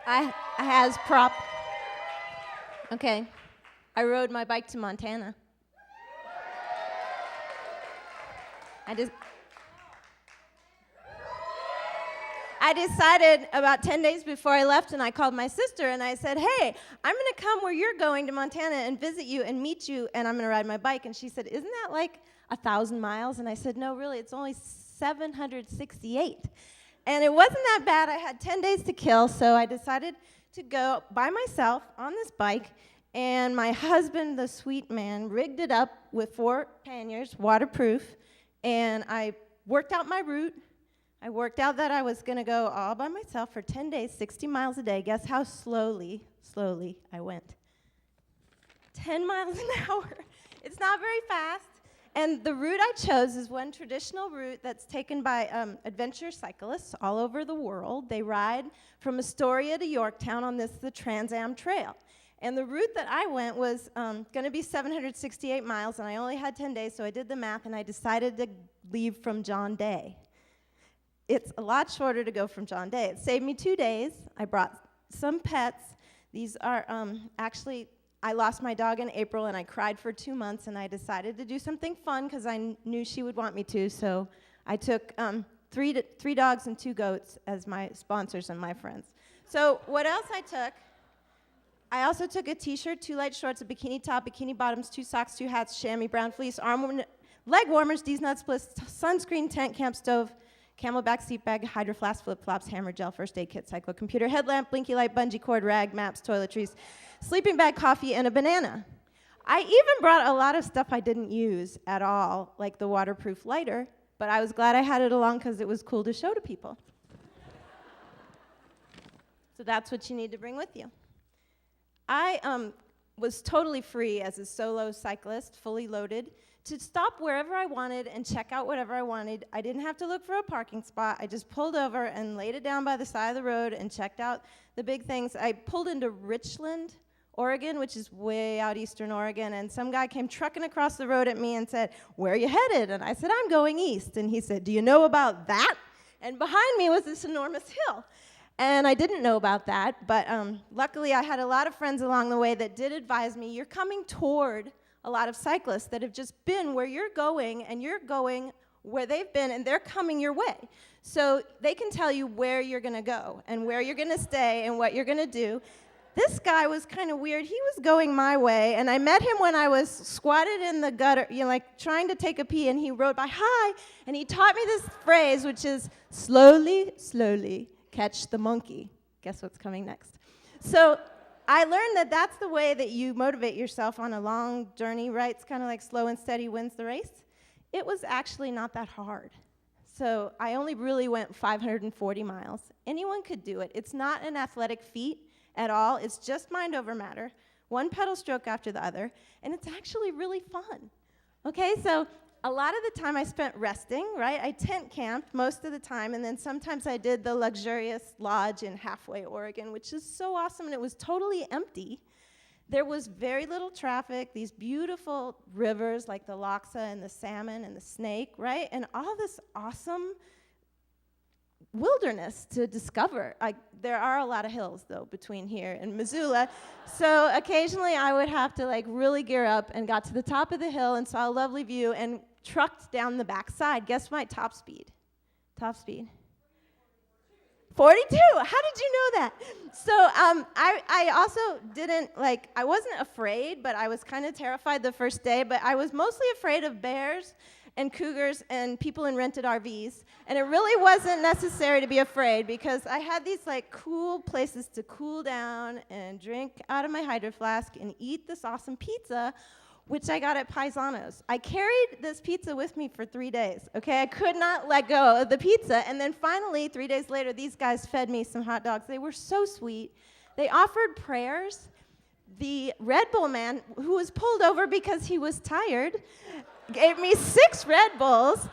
I has prop. Okay. I rode my bike to Montana. I decided about 10 days before I left, and I called my sister, and I said, hey, I'm going to come where you're going to Montana and visit you and meet you, and I'm going to ride my bike. And she said, isn't that like 1,000 miles? And I said, no, really, it's only 768. And it wasn't that bad. I had 10 days to kill, so I decided to go by myself on this bike, and my husband, the sweet man, rigged it up with 4 panniers, waterproof, and I worked out my route. I worked out that I was going to go all by myself for 10 days, 60 miles a day. Guess how slowly I went? 10 miles an hour. It's not very fast. And the route I chose is one traditional route that's taken by adventure cyclists all over the world. They ride from Astoria to Yorktown on the Trans Am Trail. And the route that I went was going to be 768 miles, and I only had 10 days, so I did the math, and I decided to leave from John Day. It's a lot shorter to go from John Day. It saved me 2 days. I brought some pets. These are actually, I lost my dog in April, and I cried for 2 months, and I decided to do something fun because I knew she would want me to, so I took 3 dogs and 2 goats as my sponsors and my friends. So what else I took? I also took a t-shirt, 2 light shorts, a bikini top, bikini bottoms, 2 socks, 2 hats, chamois brown fleece, leg warmers, these nut splits, sunscreen, tent, camp stove, Camelback seat bag, hydro flask, flip-flops, hammer gel, first aid kit, cyclo computer, headlamp, blinky light, bungee cord, rag, maps, toiletries, sleeping bag, coffee, and a banana. I even brought a lot of stuff I didn't use at all, like the waterproof lighter, but I was glad I had it along because it was cool to show to people. So that's what you need to bring with you. I was totally free as a solo cyclist, fully loaded, to stop wherever I wanted and check out whatever I wanted. I didn't have to look for a parking spot. I just pulled over and laid it down by the side of the road and checked out the big things. I pulled into Richland, Oregon, which is way out eastern Oregon, and some guy came trucking across the road at me and said, where are you headed? And I said, I'm going east. And he said, do you know about that? And behind me was this enormous hill. And I didn't know about that, but luckily I had a lot of friends along the way that did advise me, you're coming toward a lot of cyclists that have just been where you're going, and you're going where they've been, and they're coming your way. So they can tell you where you're going to go and where you're going to stay and what you're going to do. This guy was kind of weird. He was going my way, and I met him when I was squatted in the gutter, like trying to take a pee, and he rode by, hi, and he taught me this phrase, which is, slowly, slowly, catch the monkey. Guess what's coming next? So I learned that that's the way that you motivate yourself on a long journey, right? It's kind of like slow and steady wins the race. It was actually not that hard. So I only really went 540 miles. Anyone could do it. It's not an athletic feat at all. It's just mind over matter, one pedal stroke after the other, and it's actually really fun. Okay, so a lot of the time I spent resting, right? I tent camped most of the time, and then sometimes I did the luxurious lodge in Halfway, Oregon, which is so awesome, and it was totally empty. There was very little traffic, these beautiful rivers like the Loxa and the Salmon and the Snake, right? And all this awesome wilderness to discover. There are a lot of hills, though, between here and Missoula. So occasionally I would have to really gear up, and got to the top of the hill and saw a lovely view and trucked down the backside. Guess my top speed? Top speed? 42. How did you know that? So I also didn't, I wasn't afraid, but I was kind of terrified the first day. But I was mostly afraid of bears and cougars and people in rented RVs. And it really wasn't necessary to be afraid, because I had these cool places to cool down and drink out of my hydro flask and eat this awesome pizza, which I got at Paisano's. I carried this pizza with me for 3 days, okay? I could not let go of the pizza. And then finally, 3 days later, these guys fed me some hot dogs. They were so sweet. They offered prayers. The Red Bull man, who was pulled over because he was tired, gave me 6 Red Bulls,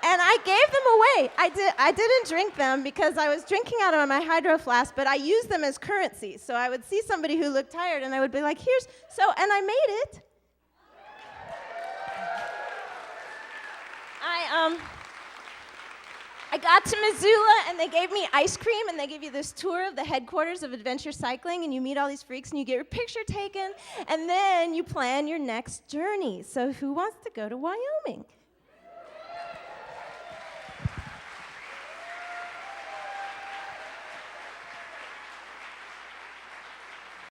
and I gave them away. I didn't drink them because I was drinking out of my hydro flask, but I used them as currency. So I would see somebody who looked tired, and I would be like, and I made it. I got to Missoula, and they gave me ice cream, and they give you this tour of the headquarters of adventure cycling, and you meet all these freaks, and you get your picture taken, and then you plan your next journey. So who wants to go to Wyoming?